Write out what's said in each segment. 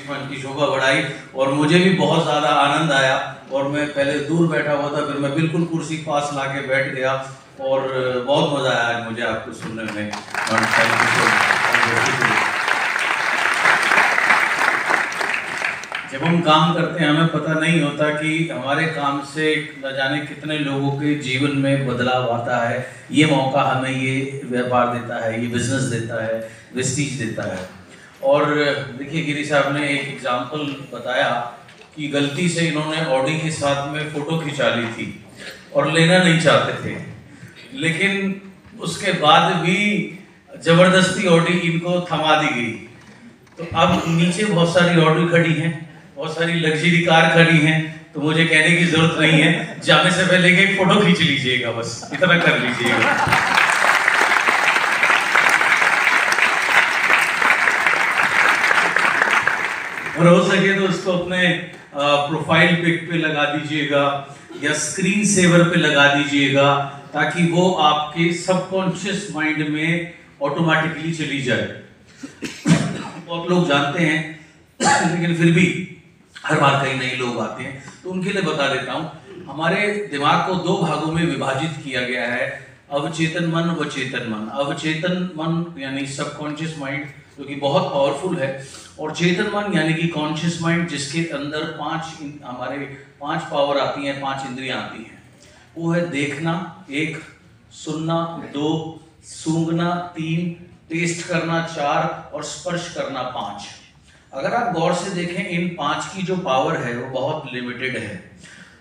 मंच की शोभा बढ़ाई और मुझे भी बहुत ज़्यादा आनंद आया। और मैं पहले दूर बैठा हुआ था, फिर मैं बिल्कुल कुर्सी पास लाके बैठ गया और बहुत मज़ा आया आज मुझे आपको सुनने में। जब हम काम करते हैं हमें पता नहीं होता कि हमारे काम से न जाने कितने लोगों के जीवन में बदलाव आता है। ये मौका हमें ये व्यापार देता है, ये बिजनेस देता है, वेस्टीज देता है। और देखिए गिरी साहब ने एक एग्जाम्पल बताया कि गलती से इन्होंने ऑडी के साथ में फ़ोटो खिंचा ली थी और लेना नहीं चाहते थे, लेकिन उसके बाद भी ज़बरदस्ती ऑडी इनको थमा दी गई। तो अब नीचे बहुत सारी ऑडी खड़ी हैं, बहुत सारी लग्जरी कार खड़ी हैं, तो मुझे कहने की जरूरत नहीं है, जाने से पहले एक फोटो खींच लीजिएगा, बस इतना कर लीजिएगा। और हो सके तो उसको अपने प्रोफाइल पिक पे लगा दीजिएगा या स्क्रीन सेवर पे लगा दीजिएगा, ताकि वो आपके सबकॉन्शियस माइंड में ऑटोमेटिकली चली जाए। बहुत लोग जानते हैं लेकिन फिर भी हर बार कई नए लोग आते हैं, तो उनके लिए बता देता हूँ। हमारे दिमाग को दो भागों में विभाजित किया गया है, अवचेतन मन व चेतन मन। अवचेतन मन यानी सबकॉन्शियस माइंड, जो कि बहुत पावरफुल है, और चेतन मन यानी कि कॉन्शियस माइंड, जिसके अंदर हमारे पांच पावर आती हैं, पांच इंद्रियां आती हैं। वो है देखना 1, सुनना 2, सूंघना 3, टेस्ट करना 4 और स्पर्श करना 5। अगर आप गौर से देखें इन 5 की जो पावर है वो बहुत लिमिटेड है।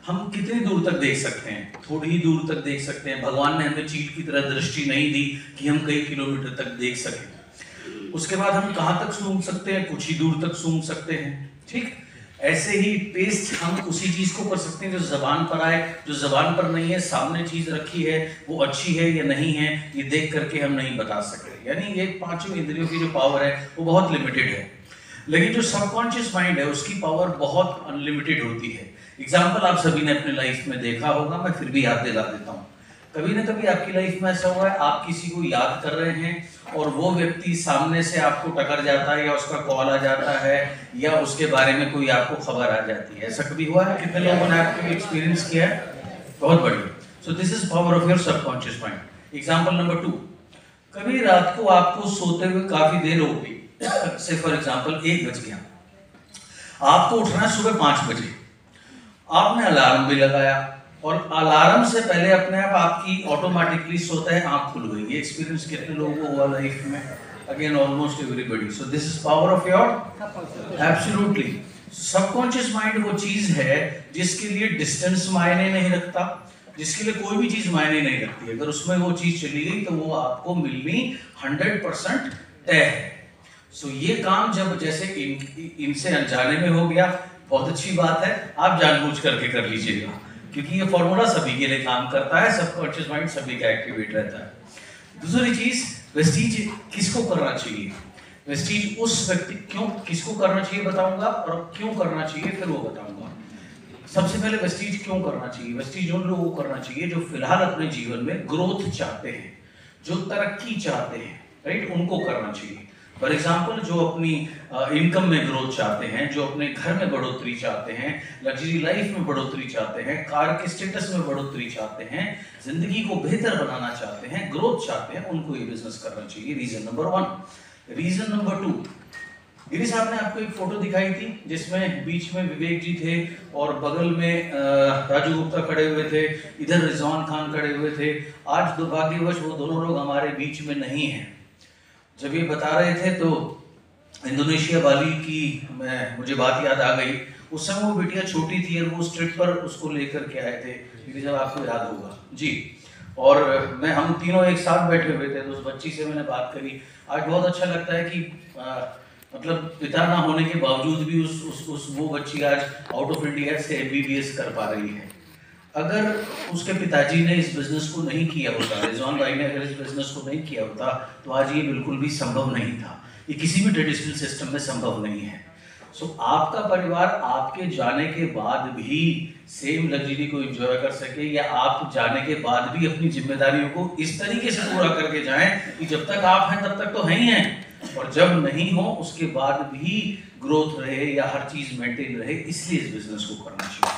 हम कितनी दूर तक देख सकते हैं? थोड़ी ही दूर तक देख सकते हैं। भगवान ने हमें चील की तरह दृष्टि नहीं दी कि हम कई किलोमीटर तक देख सकें। उसके बाद हम कहाँ तक सूंघ सकते हैं? कुछ ही दूर तक सूंघ सकते हैं, ठीक। ऐसे ही टेस्ट हम उसी चीज को कर सकते हैं जो जबान पर आए। जो जबान पर नहीं है, सामने चीज रखी है, वो अच्छी है या नहीं है, ये देख करके हम नहीं बता सकते। यानी ये 5 इंद्रियों की जो पावर है वो बहुत लिमिटेड है। लेकिन जो सबकॉन्शियस माइंड है उसकी पावर बहुत अनलिमिटेड होती है। एग्जाम्पल आप सभी ने अपने लाइफ में देखा होगा, मैं फिर भी याद दिला देता हूँ। कभी ना कभी आपकी लाइफ में ऐसा हुआ है, आप किसी को याद कर रहे हैं और वो व्यक्ति सामने से आपको टकर जाता है, या उसका कॉल आ जाता है, या उसके बारे में कोई आपको खबर आ जाती है। ऐसा कभी हुआ है? कितने लोगों ने आपको एक्सपीरियंस किया है? बहुत बढ़िया। So this is power of your subconscious mind. Example number 2, कभी रात को आपको सोते हुए काफी देर हो गई, से फॉर एग्जाम्पल 1 बज गया, आपको उठना है सुबह 5 बजे। आपने अलार्म भी लगाया और अलार्म से पहले अपने आप आपकी ऑटोमेटिकली सोता है आंख खुल गई। ये एक्सपीरियंस कितने लोगों को हुआ लाइफ में? Again almost everybody. So this is power of your absolutely subconscious mind. वो चीज है जिसके लिए डिस्टेंस मायने नहीं रखता, जिसके लिए कोई भी चीज मायने नहीं रखती। अगर उसमें वो चीज चली गई तो वो आपको मिलनी 100% तय है। सो ये काम जब जैसे इनसे अनजाने में हो गया, बहुत अच्छी बात है, आप जानबूझ करके कर लीजिएगा, क्योंकि ये फॉर्मूला सभी के लिए काम करता है। सबकॉन्शियस माइंड सभी का एक्टिवेट रहता है। दूसरी चीज, वेस्टीज किसको करना चाहिए? वेस्टीज उस व्यक्ति किसको करना चाहिए बताऊंगा, और क्यों करना चाहिए फिर वो बताऊंगा। सबसे पहले वेस्टीज क्यों करना चाहिए? वेस्टीज उन लोगों को करना चाहिए जो फिलहाल अपने जीवन में ग्रोथ चाहते हैं, जो तरक्की चाहते हैं, राइट, उनको करना चाहिए। फॉर एग्जाम्पल जो अपनी इनकम में ग्रोथ चाहते हैं, जो अपने घर में बढ़ोतरी चाहते हैं, लग्जरी लाइफ में बढ़ोतरी चाहते हैं, कार के स्टेटस में बढ़ोतरी चाहते हैं, जिंदगी को बेहतर बनाना चाहते हैं, ग्रोथ चाहते हैं, उनको ये बिजनेस करना चाहिए। Reason number 1। Reason number 2, Giri साहब ने आपको एक फोटो दिखाई थी जिसमें बीच में विवेक जी थे और बगल में राजू गुप्ता खड़े हुए थे, इधर रिजवान खान खड़े हुए थे। आज दुर्भाग्यवश वो दोनों लोग हमारे बीच में नहीं हैं। जब ये बता रहे थे तो इंडोनेशिया बाली की मुझे बात याद आ गई। उस समय वो बिटिया छोटी थी और वो उस ट्रिप पर उसको लेकर के आए थे, जब आपको याद होगा जी। और हम तीनों एक साथ बैठे हुए थे, तो उस बच्ची से मैंने बात करी। आज बहुत अच्छा लगता है कि मतलब पिता ना होने के बावजूद भी वो बच्ची आज आउट ऑफ इंडिया से MBBS कर पा रही है। अगर उसके पिताजी ने इस बिजनेस को नहीं किया होता, रिजवान भाई ने अगर इस बिजनेस को नहीं किया होता, तो आज ये बिल्कुल भी संभव नहीं था। ये किसी भी ट्रेडिशनल सिस्टम में संभव नहीं है। सो आपका परिवार आपके जाने के बाद भी सेम लग्जरी को एंजॉय कर सके, या आप जाने के बाद भी अपनी जिम्मेदारियों को इस तरीके से पूरा करके जाएं कि जब तक आप हैं तब तक तो हैं ही हैं, और जब नहीं हो उसके बाद भी ग्रोथ रहे या हर चीज मेंटेन रहे, इसलिए इस बिजनेस को करना चाहिए।